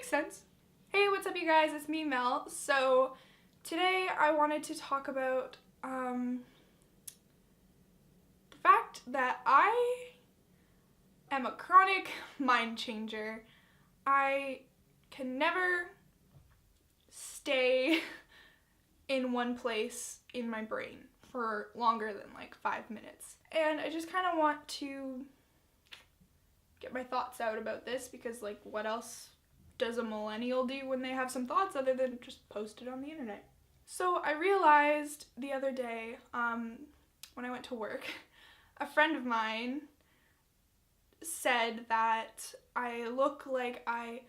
makes sense. Hey, what's up you guys? It's me, Mel. So today I wanted to talk about the fact that I am a chronic mind changer. I can never stay in one place in my brain for longer than like 5 minutes. And I just kind of want to get my thoughts out about this because, like, what else does a millennial do when they have some thoughts other than just post it on the internet? So I realized the other day, when I went to work, a friend of mine said that I look like I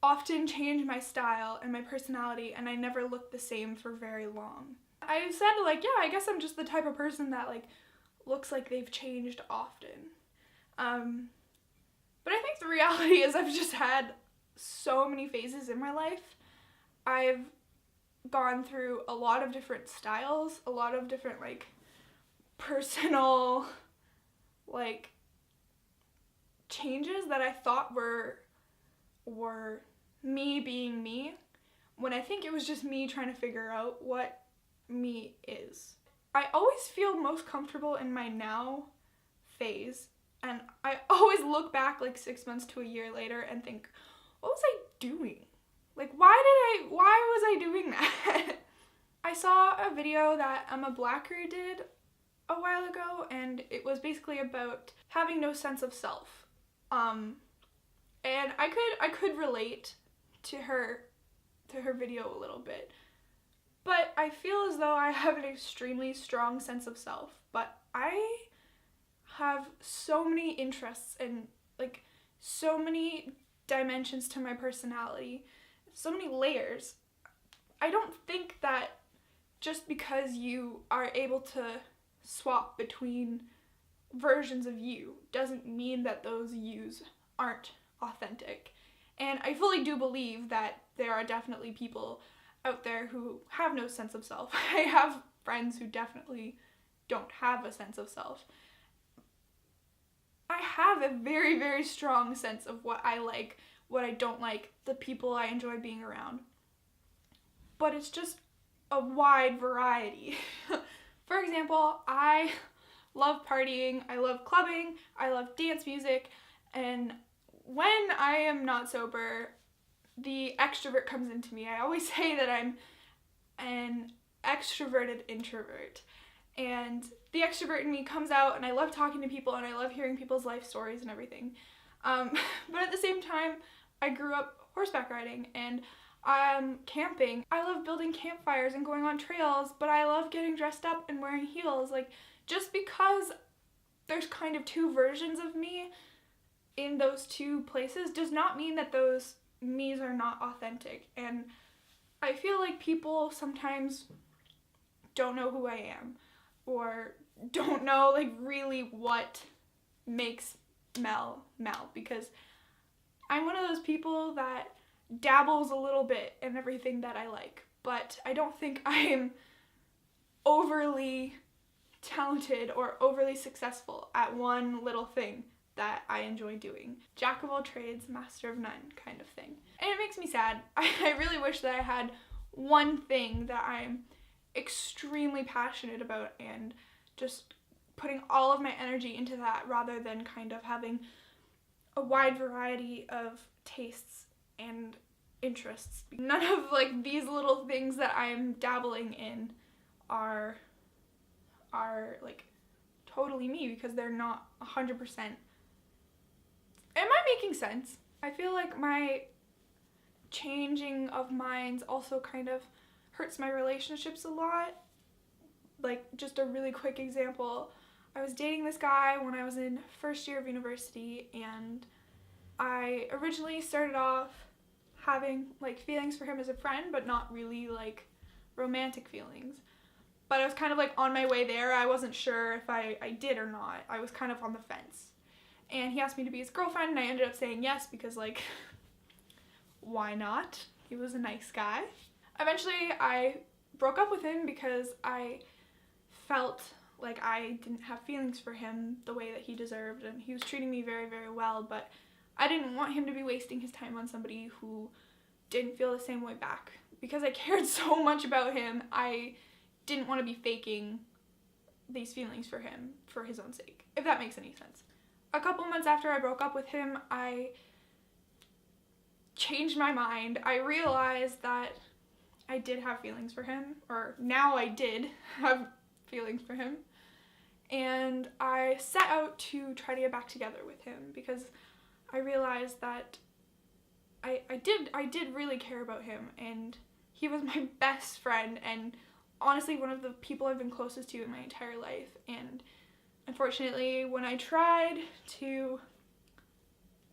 often change my style and my personality and I never look the same for very long. I said, like, yeah, I guess I'm just the type of person that, like, looks like they've changed often. But I think the reality is I've just had so many phases in my life. I've gone through a lot of different styles, a lot of different, like, personal, like, changes that I thought were me being me, when I think it was just me trying to figure out what me is. I always feel most comfortable in my now phase, and I always look back like 6 months to a year later and think, what was I doing? Like, why was I doing that? I saw a video that Emma Blacker did a while ago, and it was basically about having no sense of self. And I could relate to her video a little bit. But I feel as though I have an extremely strong sense of self, but I have so many interests and, like, so many dimensions to my personality, so many layers. I don't think that just because you are able to swap between versions of you doesn't mean that those yous aren't authentic. And I fully do believe that there are definitely people out there who have no sense of self. I have friends who definitely don't have a sense of self. I have a very, very strong sense of what I like, what I don't like, the people I enjoy being around. But it's just a wide variety. For example, I love partying, I love clubbing, I love dance music, and when I am not sober, the extrovert comes into me. I always say that I'm an extroverted introvert. And the extrovert in me comes out, and I love talking to people, and I love hearing people's life stories and everything. But at the same time, I grew up horseback riding and camping. I love building campfires and going on trails, but I love getting dressed up and wearing heels. Like, just because there's kind of two versions of me in those two places does not mean that those me's are not authentic. And I feel like people sometimes don't know who I am, or don't know, like, really what makes Mel, because I'm one of those people that dabbles a little bit in everything that I like, but I don't think I am overly talented or overly successful at one little thing that I enjoy doing. Jack of all trades, master of none kind of thing. And it makes me sad. I really wish that I had one thing that I'm extremely passionate about and just putting all of my energy into that, rather than kind of having a wide variety of tastes and interests. None of, like, these little things that I'm dabbling in are like totally me, because they're not 100%. Am I making sense? I feel like my changing of minds also kind of hurts my relationships a lot. Like, just a really quick example, I was dating this guy when I was in first year of university, and I originally started off having, like, feelings for him as a friend, but not really, like, romantic feelings. But I was kind of, like, on my way there. I wasn't sure if I did or not. I was kind of on the fence. And he asked me to be his girlfriend, and I ended up saying yes because, like, why not? He was a nice guy. Eventually, I broke up with him because I felt like I didn't have feelings for him the way that he deserved, and he was treating me very, very well, but I didn't want him to be wasting his time on somebody who didn't feel the same way back. Because I cared so much about him, I didn't want to be faking these feelings for him for his own sake, if that makes any sense. A couple months after I broke up with him, I changed my mind. I realized that I did have feelings for him, or now I did have feelings for him, and I set out to try to get back together with him because I realized that I did really care about him, and he was my best friend and honestly one of the people I've been closest to in my entire life. And unfortunately, when I tried to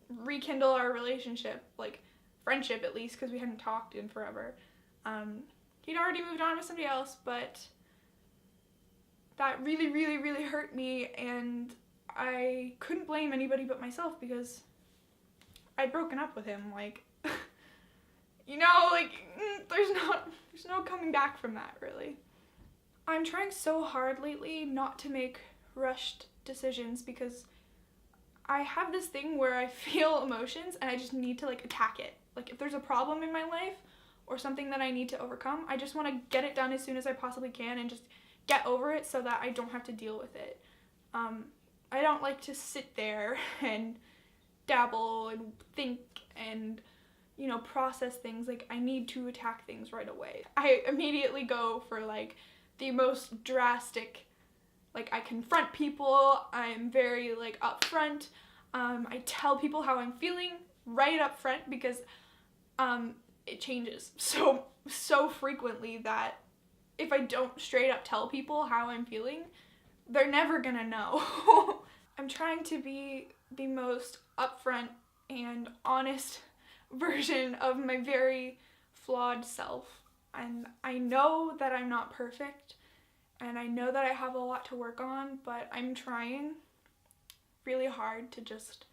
rekindle our relationship, like friendship at least, because we hadn't talked in forever, he'd already moved on with somebody else, but that really, really, really hurt me, and I couldn't blame anybody but myself because I'd broken up with him. Like, you know, like, there's no coming back from that, really. I'm trying so hard lately not to make rushed decisions because I have this thing where I feel emotions and I just need to, like, attack it. Like, if there's a problem in my life or something that I need to overcome, I just want to get it done as soon as I possibly can and just get over it so that I don't have to deal with it. I don't like to sit there and dabble and think and, you know, process things. Like, I need to attack things right away. I immediately go for, like, the most drastic, like, I confront people, I'm very, like, upfront, I tell people how I'm feeling right up front because, it changes so frequently that if I don't straight up tell people how I'm feeling, they're never gonna know. I'm trying to be the most upfront and honest version of my very flawed self. And I know that I'm not perfect, and I know that I have a lot to work on, but I'm trying really hard to just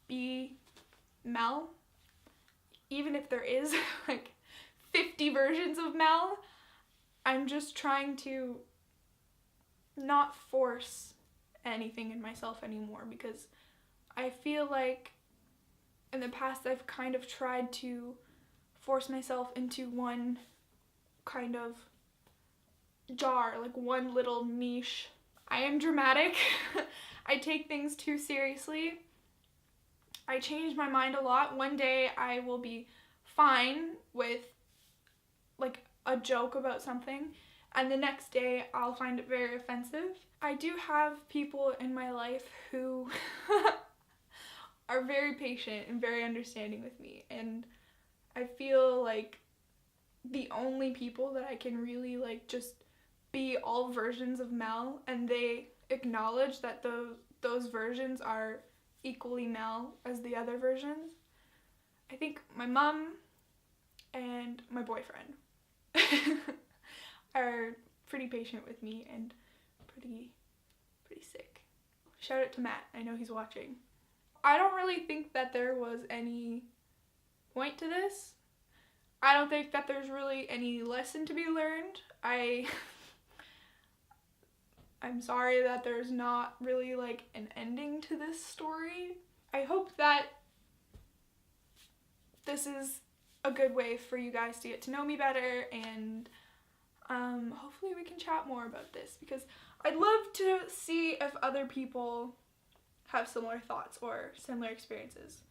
be Mel. Even if there is like 50 versions of Mel, I'm just trying to not force anything in myself anymore because I feel like in the past I've kind of tried to force myself into one kind of jar, like one little niche. I am dramatic. I take things too seriously. I change my mind a lot. One day I will be fine with like a joke about something, and the next day I'll find it very offensive. I do have people in my life who are very patient and very understanding with me, and I feel like the only people that I can really like just be all versions of Mel, and they acknowledge that those versions are equally Mel as the other versions. I think my mom and my boyfriend are pretty patient with me and pretty sick. Shout out to Matt, I know he's watching. I don't really think that there was any point to this. I don't think that there's really any lesson to be learned. I'm sorry that there's not really like an ending to this story. I hope that this is a good way for you guys to get to know me better, and hopefully we can chat more about this because I'd love to see if other people have similar thoughts or similar experiences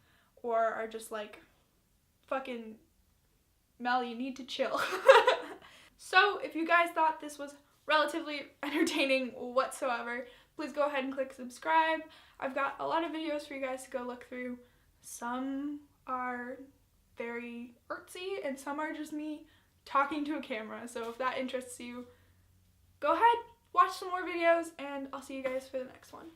or are just like, fucking Mel, you need to chill. So if you guys thought this was relatively entertaining whatsoever, please go ahead and click subscribe. I've got a lot of videos for you guys to go look through. Some are very artsy and some are just me talking to a camera. So if that interests you, go ahead, watch some more videos, and I'll see you guys for the next one.